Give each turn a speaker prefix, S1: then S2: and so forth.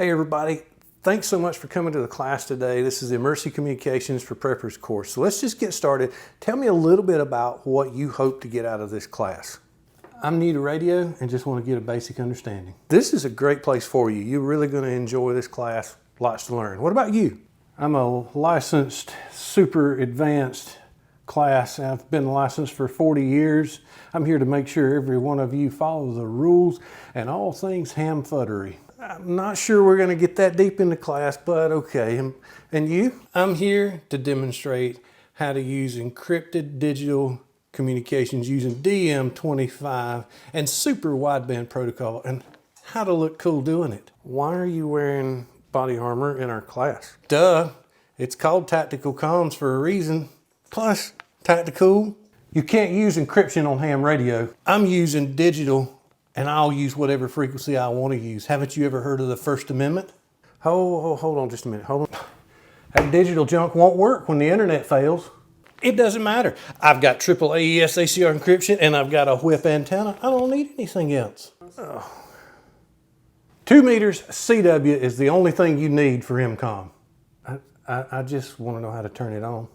S1: Hey everybody, thanks so much for coming to the class today. This is the Immersive Communications for Preppers course. So let's just get started. Tell me a little bit about what you hope to get out of this class. I'm new to radio and just want to get a basic understanding. This is a great place for you. You're really going to enjoy this class. Lots to learn. What about you? I'm a licensed, super advanced class. I've been licensed for 40 years. I'm here to make sure every one of you follow the rules and all things ham-fuddery. I'm not sure we're going to get that deep into class, but okay. And you? I'm here to demonstrate how to use encrypted digital communications using DM25 and super wideband protocol and how to look cool doing it. Why are you wearing body armor in our class? Duh, it's called tactical comms for a reason. Plus, tactical. You can't use encryption on ham radio. I'm using digital and I'll use whatever frequency I want to use. Haven't you ever heard of the First Amendment? Hold on just a minute, hold on. That digital junk won't work when the internet fails. It doesn't matter. I've got triple AES ACR encryption and I've got a whip antenna. I don't need anything else. 2 meters CW is the only thing you need for MCOM. I just want to know how to turn it on.